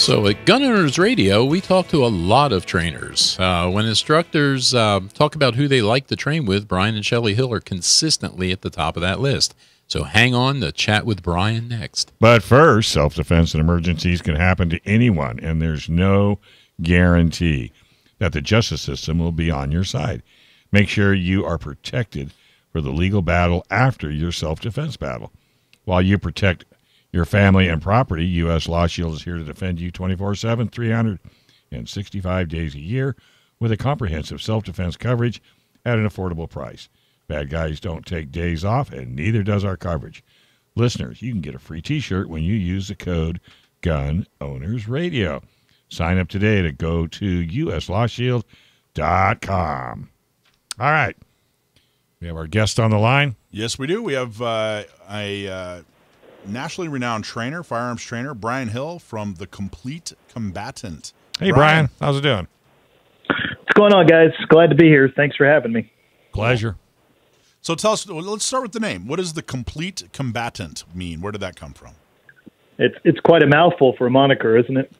So at Gun Owners Radio, we talk to a lot of trainers. When instructors talk about who they like to train with, Brian and Shelley Hill are consistently at the top of that list. So hang on to chat with Brian next. But first, self-defense and emergencies can happen to anyone, and there's no guarantee that the justice system will be on your side. Make sure you are protected for the legal battle after your self-defense battle. While you protect your family and property, U.S. Law Shield is here to defend you 24/7, 365 days a year with a comprehensive self-defense coverage at an affordable price. Bad guys don't take days off, and neither does our coverage. Listeners, you can get a free T-shirt when you use the code Gun Owners Radio. Sign up today to go to uslawshield.com. All right. We have our guest on the line. Yes, we do. We have a nationally renowned trainer, firearms trainer, Brian Hill from the Complete Combatant. Hey, Brian. How's it doing? What's going on, guys? Glad to be here. Thanks for having me. Pleasure. So tell us, let's start with the name. What does the Complete Combatant mean? Where did that come from? It's quite a mouthful for a moniker, isn't it?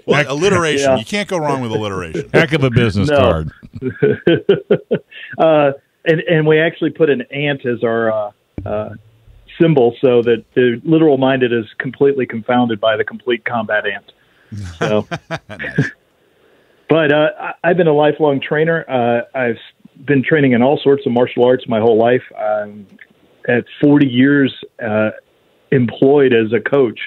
Well, alliteration. Yeah. You can't go wrong with alliteration. Heck of a business card. And we actually put an ant as our symbol so that the literal minded is completely confounded by the complete combat ant. So, Nice. but I've been a lifelong trainer. I've been training in all sorts of martial arts my whole life. At 40 years employed as a coach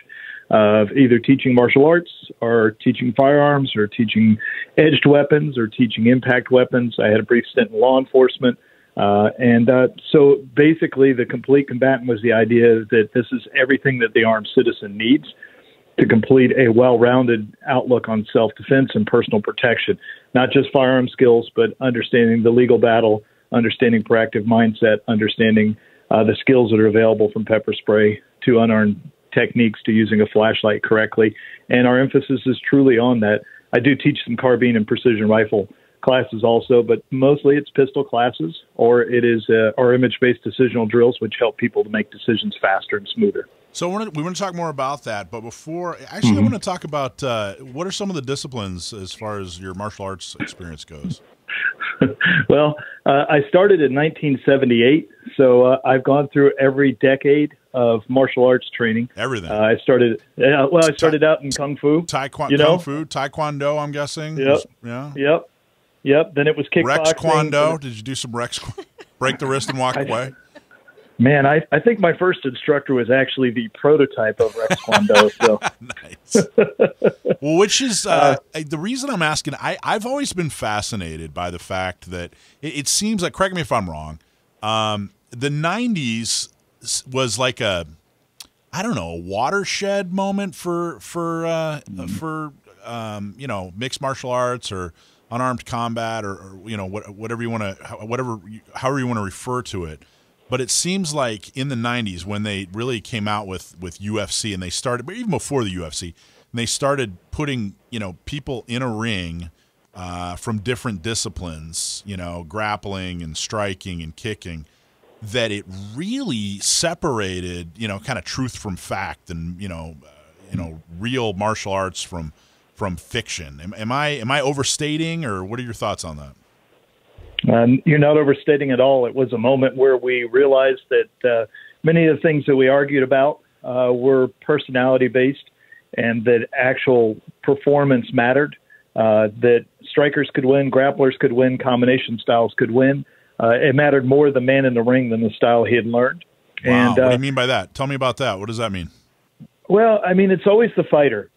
of either teaching martial arts or teaching firearms or teaching edged weapons or teaching impact weapons. I had a brief stint in law enforcement. So basically the Complete Combatant was the idea that this is everything that the armed citizen needs to complete a well-rounded outlook on self-defense and personal protection, not just firearm skills, but understanding the legal battle, understanding proactive mindset, understanding the skills that are available from pepper spray to unarmed techniques to using a flashlight correctly. And our emphasis is truly on that. I do teach some carbine and precision rifle classes also, but mostly it's pistol classes, or it is our image-based decisional drills, which help people to make decisions faster and smoother. So we want to talk more about that, but before, actually, I want to talk about what are some of the disciplines as far as your martial arts experience goes? Well, I started in 1978, so I've gone through every decade of martial arts training. Everything. I started out in Kung Fu. Kung Fu, Taekwondo, I'm guessing. Yep. Yep. Then it was kickboxing. Rex Kwando. Did you do some Rex? Break the wrist and walk away? Man, I think my first instructor was actually the prototype of Rex Kwando. So. Nice. Well, which is the reason I'm asking. I've always been fascinated by the fact that it seems like, correct me if I'm wrong, the 90s was like a watershed moment for mixed martial arts or unarmed combat or however you want to refer to it. But it seems like in the 90s when they really came out with UFC and they started, but even before the UFC, and they started putting, people in a ring from different disciplines, grappling and striking and kicking, that it really separated, kind of truth from fact and, real martial arts from fiction. Am I overstating, or what are your thoughts on that? You're not overstating at all. It was a moment where we realized that many of the things that we argued about were personality-based and that actual performance mattered, that strikers could win, grapplers could win, combination styles could win. It mattered more the man in the ring than the style he had learned. Wow. And, what do you mean by that? Tell me about that. What does that mean? Well, I mean, it's always the fighter.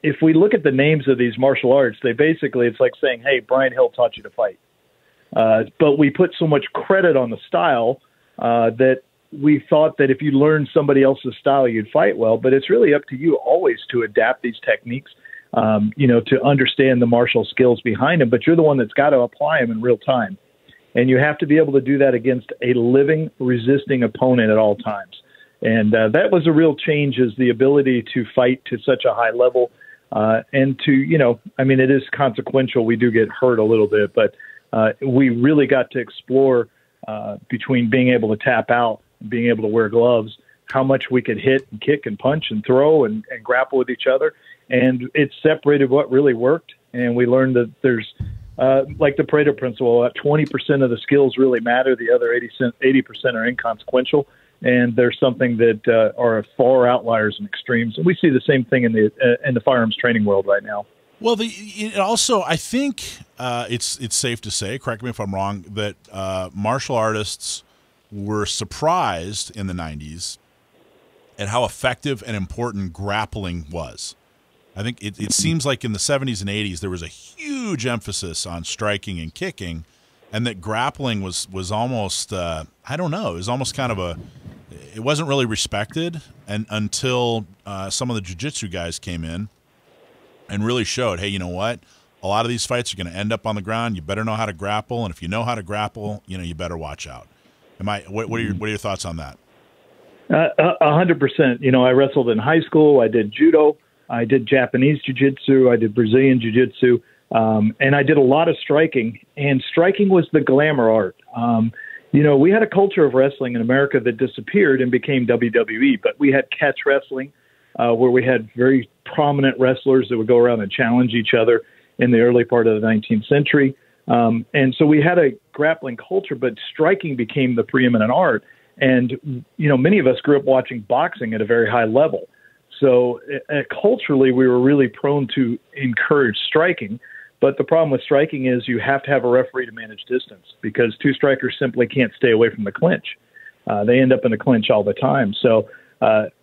If we look at the names of these martial arts, it's like saying, hey, Brian Hill taught you to fight. But we put so much credit on the style that we thought that if you learned somebody else's style, you'd fight well. But it's really up to you always to adapt these techniques, to understand the martial skills behind them. But you're the one that's got to apply them in real time. And you have to be able to do that against a living, resisting opponent at all times. And that was a real change, is the ability to fight to such a high level. And to, it is consequential. We do get hurt a little bit, but we really got to explore between being able to tap out and being able to wear gloves, how much we could hit and kick and punch and throw and grapple with each other. And it separated what really worked. And we learned that there's, like the Pareto principle, 20% of the skills really matter. The other 80% are inconsequential. And there's something that are far outliers and extremes. And we see the same thing in the firearms training world right now. Well, it also, I think it's safe to say, correct me if I'm wrong, that martial artists were surprised in the 90s at how effective and important grappling was. I think it seems like in the 70s and 80s there was a huge emphasis on striking and kicking, and that grappling was almost, I don't know, it was almost kind of it wasn't really respected until some of the jiu-jitsu guys came in and really showed, hey, you know what? A lot of these fights are going to end up on the ground. You better know how to grapple, and if you know how to grapple, you better watch out. What are your thoughts on that? 100%. I wrestled in high school. I did judo. I did Japanese jiu-jitsu. I did Brazilian jiu-jitsu. And I did a lot of striking. And striking was the glamour art. We had a culture of wrestling in America that disappeared and became WWE. But we had catch wrestling, where we had very prominent wrestlers that would go around and challenge each other in the early part of the 19th century. And so we had a grappling culture, but striking became the preeminent art. And, many of us grew up watching boxing at a very high level. So culturally, we were really prone to encourage striking. But the problem with striking is you have to have a referee to manage distance, because two strikers simply can't stay away from the clinch. They end up in the clinch all the time. So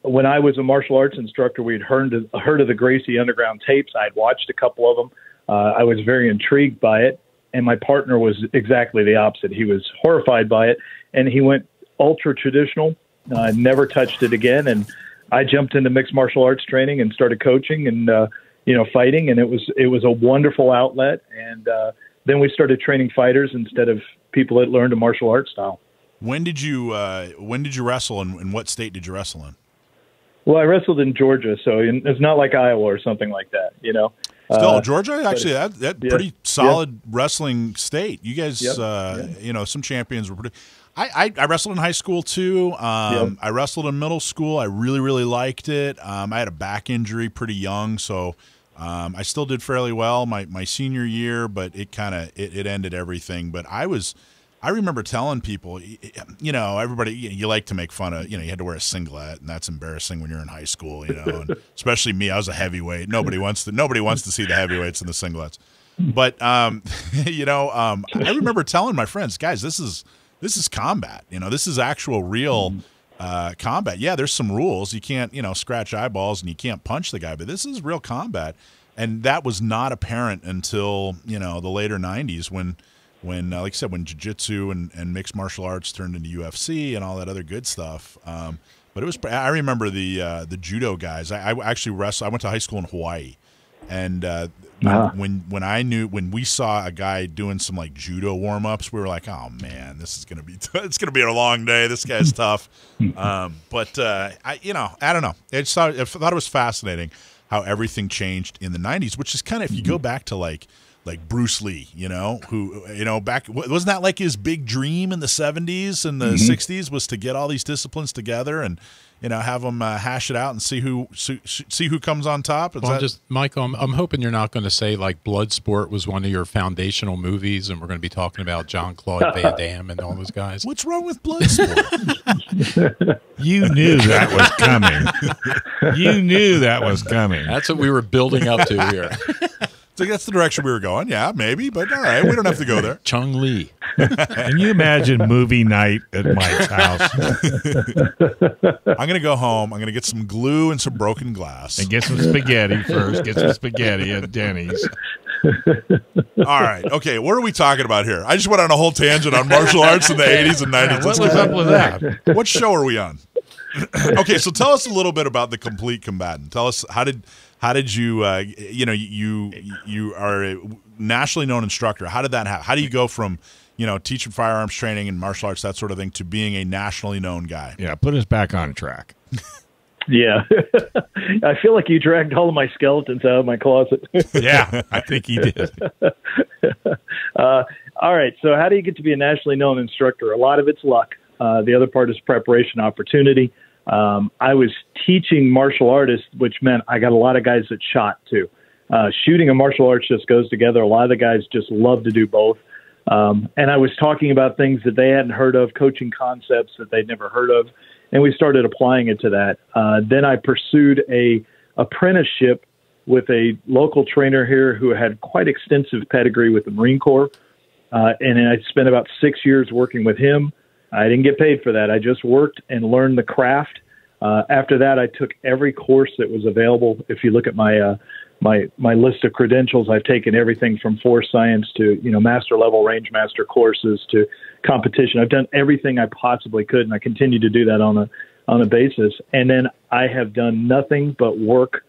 when I was a martial arts instructor, we had heard of the Gracie Underground tapes. I had watched a couple of them. I was very intrigued by it. And my partner was exactly the opposite. He was horrified by it, and he went ultra traditional, never touched it again. And I jumped into mixed martial arts training and started coaching and, fighting. And it was a wonderful outlet. And then we started training fighters instead of people that learned a martial arts style. When did you wrestle, and what state did you wrestle in? Well, I wrestled in Georgia, so it's not like Iowa or something like that, Still, Georgia, actually, that pretty solid wrestling state. You guys, some champions were pretty. I wrestled in high school too. I wrestled in middle school. I really, really liked it. I had a back injury pretty young, so I still did fairly well my senior year, but it ended everything. But I remember telling people, everybody, you like to make fun of, you had to wear a singlet, and that's embarrassing when you're in high school, and especially me. I was a heavyweight. Nobody wants to see the heavyweights in the singlets. But I remember telling my friends, guys, this is combat. This is actual real combat. Yeah, there's some rules. You can't, scratch eyeballs, and you can't punch the guy, but this is real combat. And that was not apparent until, the later 90s when like I said, when jiu-jitsu and mixed martial arts turned into UFC and all that other good stuff. But I remember the judo guys. I actually wrestled. I went to high school in Hawaii, and when we saw a guy doing some like judo warm-ups, we were like, oh man, this is gonna be it's gonna be a long day. This guy's tough. I don't know. I thought it was fascinating how everything changed in the 90s, which is kind of, if you go back to like Bruce Lee, who, back, wasn't that like his big dream in the 70s and the 60s, was to get all these disciplines together and, have them hash it out and see who comes on top? Michael, I'm hoping you're not going to say like Bloodsport was one of your foundational movies, and we're going to be talking about Jean-Claude Van Damme and all those guys. What's wrong with Bloodsport? You knew that was coming. You knew that was coming. That's what we were building up to here. So that's the direction we were going. Yeah, maybe, but all right, we don't have to go there. Chung Lee. Can you imagine movie night at Mike's house? I'm going to go home. I'm going to get some glue and some broken glass. And get some spaghetti first. Get some spaghetti at Denny's. All right. Okay, what are we talking about here? I just went on a whole tangent on martial arts in the 80s and 90s. What was up with that? What show are we on? Okay, so tell us a little bit about the Complete Combatant. Tell us, how did you, you are a nationally known instructor. How did that happen? How do you go from, teaching firearms training and martial arts, that sort of thing, to being a nationally known guy? Yeah, put us back on track. Yeah. I feel like you dragged all of my skeletons out of my closet. Yeah, I think he did. All right, so how do you get to be a nationally known instructor? A lot of it's luck. The other part is preparation, opportunity. I was teaching martial artists, which meant I got a lot of guys that shot too. Shooting and martial arts just goes together. A lot of the guys just love to do both. And I was talking about things that they hadn't heard of, coaching concepts that they'd never heard of, and we started applying it to that. Then I pursued a apprenticeship with a local trainer here who had quite extensive pedigree with the Marine Corps. And I spent about 6 years working with him. I didn't get paid for that. I just worked and learned the craft. After that, I took every course that was available. If you look at my list of credentials, I've taken everything from force science to, master level range master courses to competition. I've done everything I possibly could, and I continue to do that on a basis. And then I have done nothing but work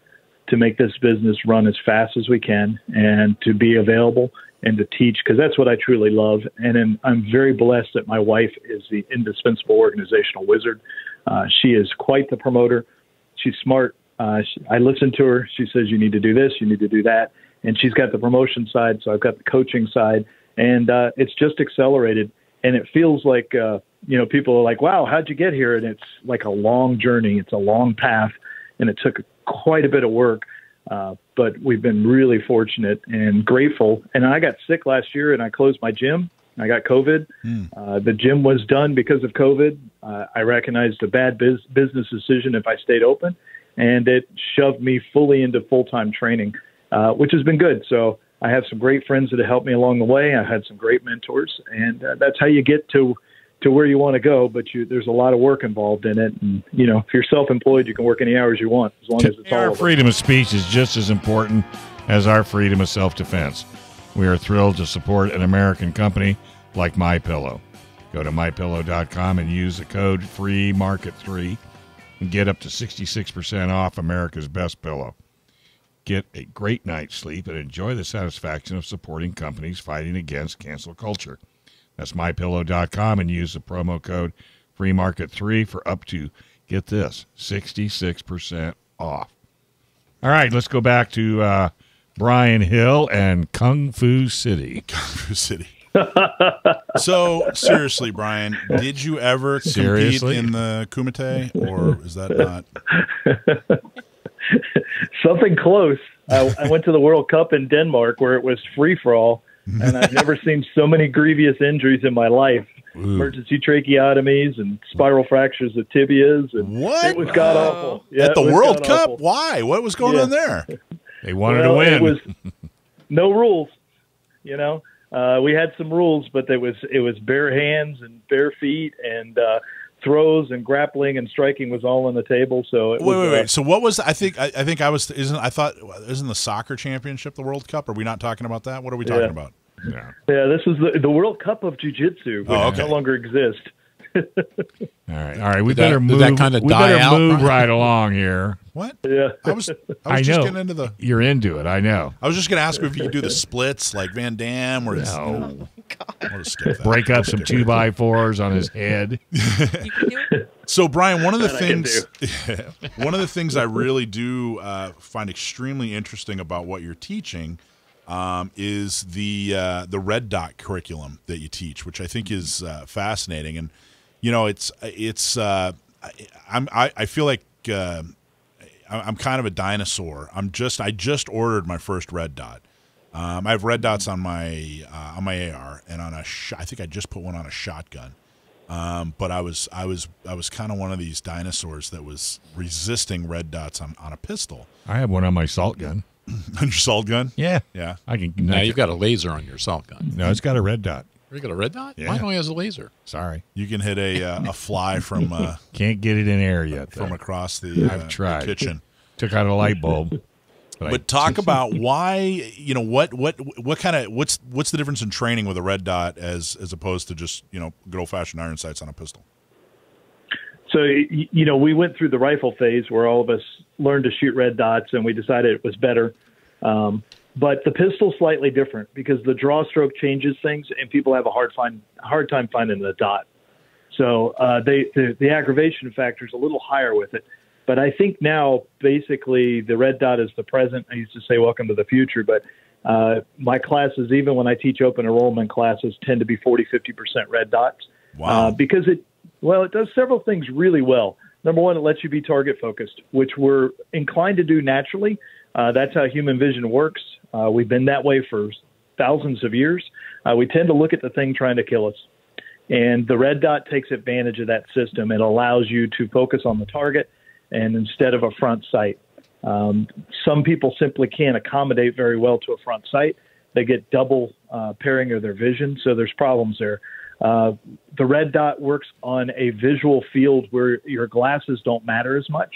to make this business run as fast as we can and to be available and to teach, because that's what I truly love. And then I'm very blessed that my wife is the indispensable organizational wizard. She is quite the promoter. She's smart. I listen to her. She says, you need to do this, you need to do that. And she's got the promotion side, so I've got the coaching side. And it's just accelerated. And it feels like, people are like, wow, how'd you get here? And it's like a long journey. It's a long path. And it took quite a bit of work. But we've been really fortunate and grateful. And I got sick last year and I closed my gym. I got COVID. The gym was done because of COVID. I recognized a bad business decision if I stayed open, and it shoved me fully into full-time training, which has been good. So I have some great friends that have helped me along the way. I had some great mentors, and that's how you get to where you want to go. But there's a lot of work involved in it. And, if you're self-employed, you can work any hours you want, as long as it's all Our freedom of speech is just as important as our freedom of self-defense. We are thrilled to support an American company like MyPillow. Go to MyPillow.com and use the code FREEMARKET3 and get up to 66% off America's best pillow. Get a great night's sleep and enjoy the satisfaction of supporting companies fighting against cancel culture. That's MyPillow.com and use the promo code FREEMARKET3 for up to, get this, 66% off. All right, let's go back to Brian Hill and Kung Fu City. Kung Fu City. So, seriously, Brian, did you ever compete in the Kumite, or is that not? Something close. I went to the World Cup in Denmark where it was free-for-all, and I've never seen so many grievous injuries in my life. Ooh. Emergency tracheotomies and spiral fractures of tibias. And what? It was god-awful. Yeah, at the World Cup? Why? What was going on there? They wanted to win. It was no rules, we had some rules, but it was bare hands and bare feet, and throws and grappling and striking was all on the table. So wait. So what was? Isn't the soccer championship the World Cup? Are we not talking about that? What are we talking about? Yeah, this is the World Cup of Jiu-Jitsu, which no longer exists. All right. We better move. That kind of move right along here. What? Yeah. I was just getting into the. You're into it. I know. I was just going to ask if you could do the splits like Van Damme, or no. I'll just skip that. Break up some 2x4s on his head. So, Brian, one of the things I really do find extremely interesting about what you're teaching is the red dot curriculum that you teach, which I think is fascinating. And I feel like I'm kind of a dinosaur. I just ordered my first red dot. I have red dots on my AR and on I think I just put one on a shotgun. But I was kind of one of these dinosaurs that was resisting red dots on a pistol. I have one on my salt gun. On your salt gun? Yeah. I can. Now you've got a laser on your salt gun. No, it's got a red dot. You got a red dot? Yeah. Mine only has a laser. Sorry. You can hit a fly from can't get it in air yet from across the I've tried. The kitchen. Took out a light bulb. But talk about why, what's the difference in training with a red dot as opposed to just, good old-fashioned iron sights on a pistol? So, we went through the rifle phase where all of us learned to shoot red dots, and we decided it was better. But the pistol's slightly different because the draw stroke changes things, and people have a hard time finding the dot. So the aggravation factor is a little higher with it. But I think now, basically, the red dot is the present. I used to say welcome to the future, but my classes, even when I teach open enrollment classes, tend to be 40-50% red dots. Wow. Because it does several things really well. Number one, it lets you be target focused, which we're inclined to do naturally. That's how human vision works. We've been that way for thousands of years. We tend to look at the thing trying to kill us. And the red dot takes advantage of that system. It allows you to focus on the target and instead of a front sight. Some people simply can't accommodate very well to a front sight. They get double pairing of their vision, so there's problems there. The red dot works on a visual field where your glasses don't matter as much.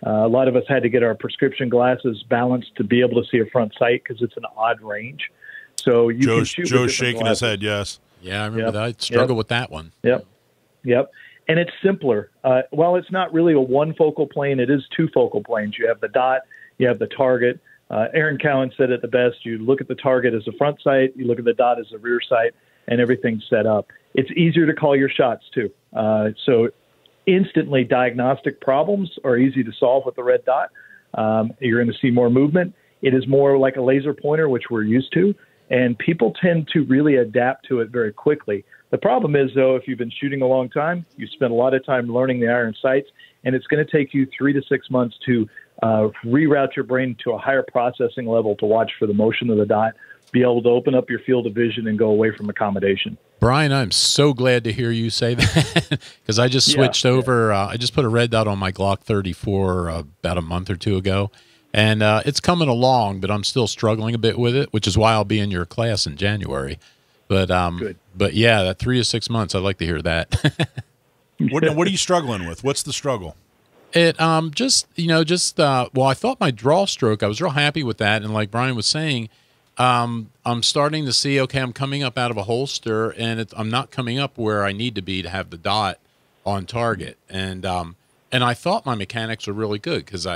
A lot of us had to get our prescription glasses balanced to be able to see a front sight because it's an odd range. So you can shoot Joe's with shaking glasses. his head, yes. Yeah, I remember that. I struggled with that one. Yep. And it's simpler. While it's not really a one focal plane, it is two focal planes. You have the dot, you have the target. Aaron Cowan said it the best. You look at the target as a front sight, you look at the dot as a rear sight, and everything's set up. It's easier to call your shots, too. So instantly diagnostic problems are easy to solve with the red dot. You're going to see more movement. It is more like a laser pointer, which we're used to, and people tend to really adapt to it very quickly. The problem is, though, if you've been shooting a long time, you spend a lot of time learning the iron sights, and it's going to take you 3 to 6 months to reroute your brain to a higher processing level to watch for the motion of the dot, be able to open up your field of vision and go away from accommodation. Brian, I'm so glad to hear you say that because I just switched over. I just put a red dot on my Glock 34 about a month or two ago, and it's coming along, but I'm still struggling a bit with it, which is why I'll be in your class in January. But Good. But yeah, that 3 to 6 months, I'd like to hear that. What are you struggling with? What's the struggle? It well, I thought my draw stroke, I was real happy with that, and like Brian was saying, I'm starting to see, okay, I'm coming up out of a holster, and I'm not coming up where I need to be to have the dot on target. And I thought my mechanics were really good because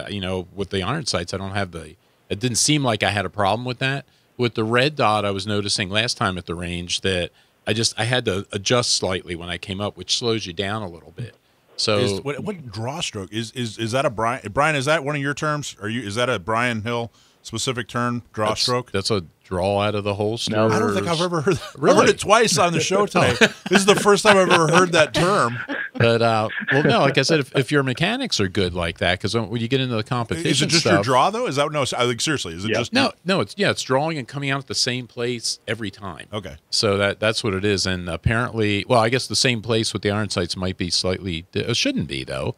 with the iron sights, I don't have it didn't seem like I had a problem with that. With the red dot, I was noticing last time at the range that I had to adjust slightly when I came up, which slows you down a little bit. So what draw stroke is that a Brian? Is that one of your terms? Is that a Brian Hill specific term? Draw stroke. That's a draw out of the holster. No, I don't think I've ever heard that. Really? I heard it twice on the show today. This is the first time I've ever heard that term. But well, no, like I said, if your mechanics are good like that, because when you get into the competition, Is it just your draw though? Is that no? I think seriously, is it just no? It's drawing and coming out at the same place every time. Okay, so that's what it is, and apparently, well, I guess the same place with the iron sights might be slightly. It shouldn't be though,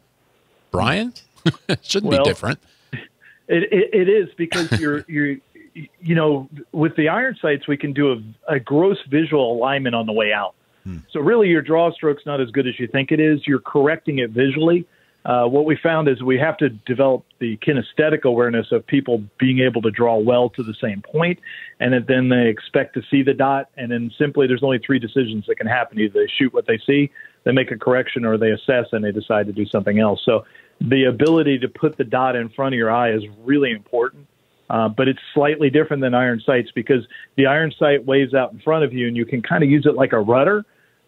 Brian. It shouldn't be different. It is because you're with the iron sights, we can do a gross visual alignment on the way out. So really your draw stroke's not as good as you think it is. You're correcting it visually. What we found is we have to develop the kinesthetic awareness of people being able to draw well to the same point, and then they expect to see the dot, and then simply there's only 3 decisions that can happen. Either they shoot what they see, they make a correction, or they assess and they decide to do something else. So the ability to put the dot in front of your eye is really important. But it's slightly different than iron sights because the iron sight waves out in front of you and you can kind of use it like a rudder.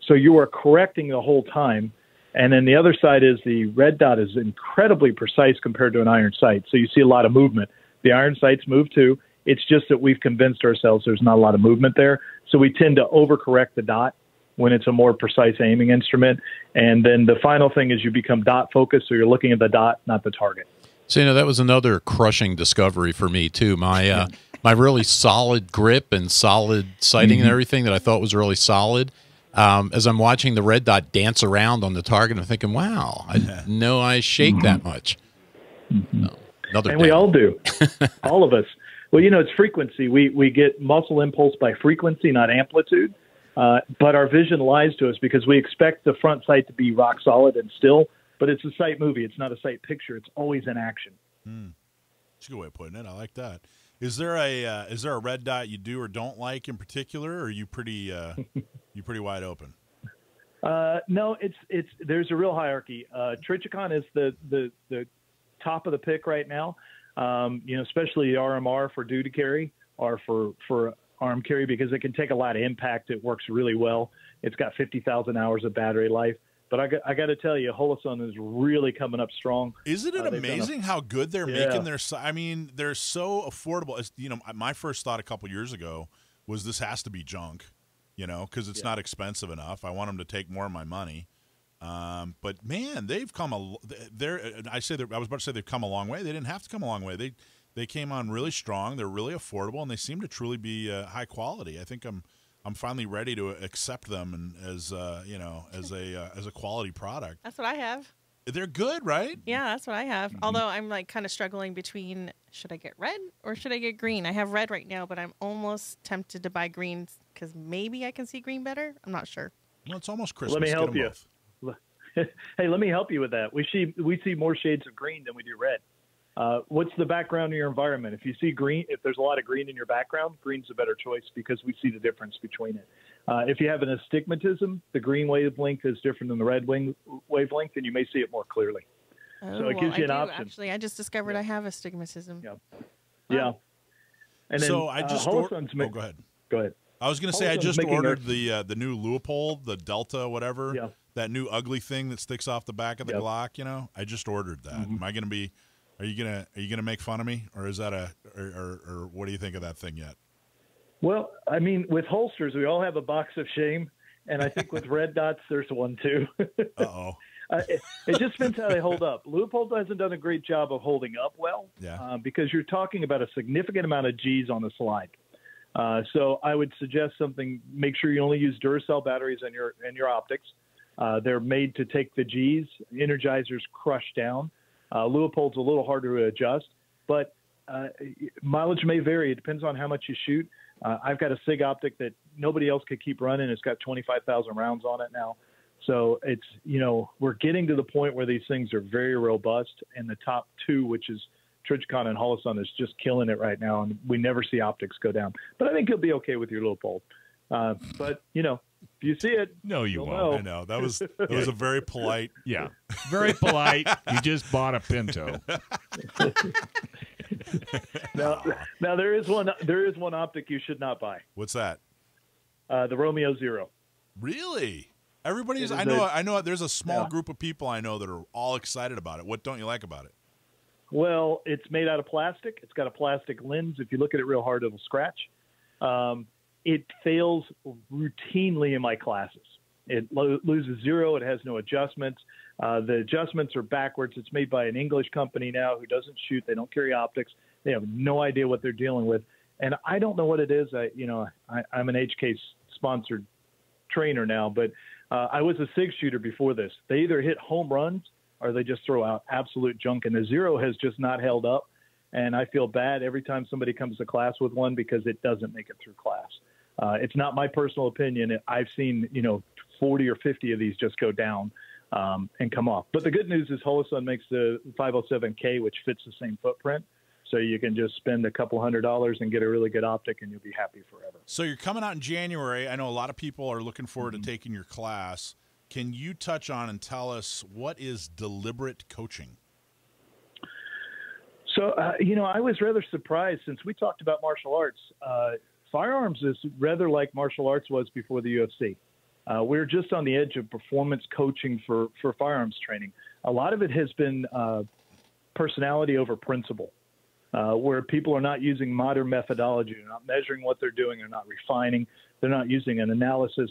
So you are correcting the whole time. And then the other side is the red dot is incredibly precise compared to an iron sight. So you see a lot of movement. The iron sights move too. It's just that we've convinced ourselves there's not a lot of movement there. So we tend to overcorrect the dot when it's a more precise aiming instrument. And then the final thing is you become dot focused. So you're looking at the dot, not the target. So, that was another crushing discovery for me, too. My my really solid grip and solid sighting and everything that I thought was really solid, as I'm watching the red dot dance around on the target, I'm thinking, wow, I didn't know I shake that much. And we all do, all of us. Well, it's frequency. We get muscle impulse by frequency, not amplitude. But our vision lies to us because we expect the front sight to be rock solid and still. But it's a sight movie. It's not a sight picture. It's always in action. That's a good way of putting it. I like that. Is there a red dot you do or don't like in particular, or are you pretty wide open? No, there's a real hierarchy. Trichicon is the top of the pick right now. Especially the RMR for duty carry or for arm carry because it can take a lot of impact. It works really well. It's got 50,000 hours of battery life. But I got to tell you, Holosun is really coming up strong. Isn't it amazing how good they're making their? I mean, they're so affordable. My first thought a couple years ago was this has to be junk, because it's not expensive enough. I want them to take more of my money. But man, they've come I was about to say they've come a long way. They didn't have to come a long way. They came on really strong. They're really affordable, and they seem to truly be high quality. I think I'm finally ready to accept them and as a quality product. That's what I have. They're good, right? Yeah, that's what I have. Although I'm like kind of struggling between should I get red or should I get green? I have red right now, but I'm almost tempted to buy green because maybe I can see green better. I'm not sure. Well, it's almost Christmas. Let me help you. Both. Hey, let me help you with that. We see more shades of green than we do red. What's the background of your environment? If you see green, if there's a lot of green in your background, green's a better choice because we see the difference between it. If you have an astigmatism, the green wavelength is different than the red wavelength, and you may see it more clearly. Oh, so it gives you an option. Actually, I just discovered I have astigmatism. Yeah. Yeah. And then, so I just go ahead. Go ahead. I was going to say I just ordered the new Leupold, the Delta, whatever. Yeah. That new ugly thing that sticks off the back of the Glock. You know, I just ordered that. Am I going to be? Are you gonna make fun of me, or is that or what do you think of that thing yet? Well, I mean, with holsters, we all have a box of shame, and I think with red dots, there's one too. Uh-oh. It just depends how they hold up. Leupold hasn't done a great job of holding up well, because you're talking about a significant amount of G's on the slide. So I would suggest something. Make sure you only use Duracell batteries in your optics. They're made to take the G's. Energizers crush down. Leupold's a little harder to adjust, but mileage may vary. It depends on how much you shoot. I've got a SIG optic that nobody else could keep running. It's got 25,000 rounds on it now. So it's, we're getting to the point where these things are very robust, and the top two, which is Trijicon and Holosun, is just killing it right now, and we never see optics go down. But I think you'll be okay with your Leupold. But, if you see it, no, you won't. Know. I know. That was a very polite. Yeah. Very polite. You just bought a Pinto. Now there is one optic you should not buy. What's that? The Romeo Zero. Really? Everybody's. I know. There's a small group of people I know that are all excited about it. What don't you like about it? Well, it's made out of plastic. It's got a plastic lens. If you look at it real hard, it'll scratch. It fails routinely in my classes. It loses zero. It has no adjustments. The adjustments are backwards. It's made by an English company now who doesn't shoot. They don't carry optics. They have no idea what they're dealing with. And I don't know what it is. I'm an HK-sponsored trainer now, but I was a SIG shooter before this. They either hit home runs or they just throw out absolute junk. And the Zero has just not held up. And I feel bad every time somebody comes to class with one because it doesn't make it through class. It's not my personal opinion. I've seen, 40 or 50 of these just go down and come off. But the good news is Holosun makes the 507K, which fits the same footprint. So you can just spend a couple $100 and get a really good optic, and you'll be happy forever. So you're coming out in January. I know a lot of people are looking forward to taking your class. Can you touch on and tell us what is deliberate coaching? So, I was rather surprised since we talked about martial arts. Firearms is rather like martial arts was before the UFC. We're just on the edge of performance coaching for firearms training. A lot of it has been personality over principle, where people are not using modern methodology. They're not measuring what they're doing. They're not refining. They're not using an analysis.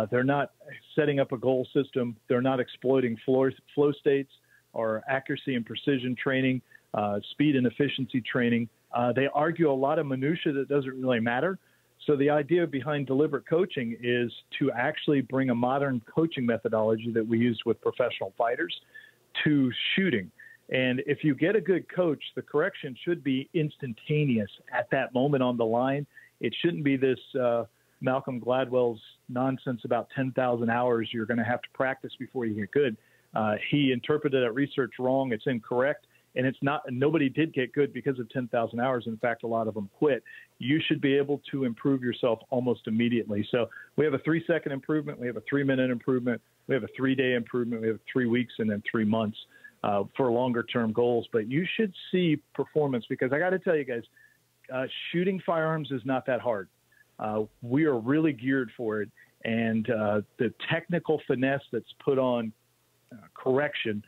They're not setting up a goal system. They're not exploiting flow states or accuracy and precision training. Speed and efficiency training. They argue a lot of minutia that doesn't really matter. So the idea behind deliberate coaching is to actually bring a modern coaching methodology that we use with professional fighters to shooting. And if you get a good coach, the correction should be instantaneous at that moment on the line. It shouldn't be this Malcolm Gladwell's nonsense about 10,000 hours you're going to have to practice before you get good. He interpreted that research wrong. It's incorrect. And it's not. Nobody did get good because of 10,000 hours. In fact, a lot of them quit. You should be able to improve yourself almost immediately. So we have a 3-second improvement. We have a 3-minute improvement. We have a 3-day improvement. We have 3 weeks and then 3 months for longer-term goals. But you should see performance because I got to tell you guys, shooting firearms is not that hard. We are really geared for it. And the technical finesse that's put on correction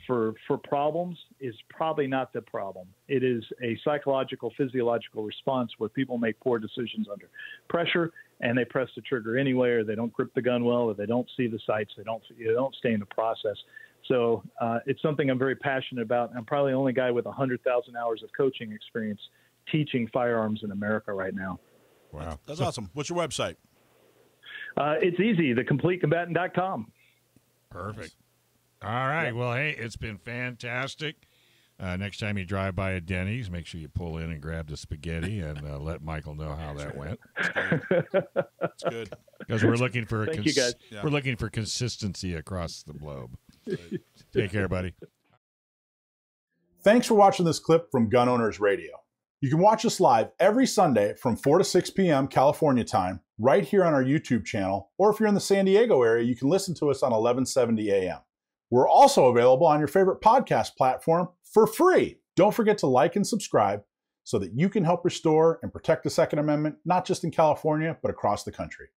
for problems is probably not the problem. It is a psychological, physiological response where people make poor decisions under pressure, and they press the trigger anyway, or they don't grip the gun well, or they don't see the sights, they don't stay in the process. So it's something I'm very passionate about. I'm probably the only guy with 100,000 hours of coaching experience teaching firearms in America right now. Wow. That's awesome. What's your website? It's easy, thecompletecombatant.com. Perfect. All right. Well, hey, it's been fantastic. Next time you drive by a Denny's, make sure you pull in and grab the spaghetti and let Michael know how that went. That's good. Because we're looking for Thank you, guys. We're looking for consistency across the globe. Take care, buddy. Thanks for watching this clip from Gun Owners Radio. You can watch us live every Sunday from 4 to 6 p.m. California time, right here on our YouTube channel, or if you're in the San Diego area, you can listen to us on 1170 a.m. We're also available on your favorite podcast platform for free. Don't forget to like and subscribe so that you can help restore and protect the Second Amendment, not just in California, but across the country.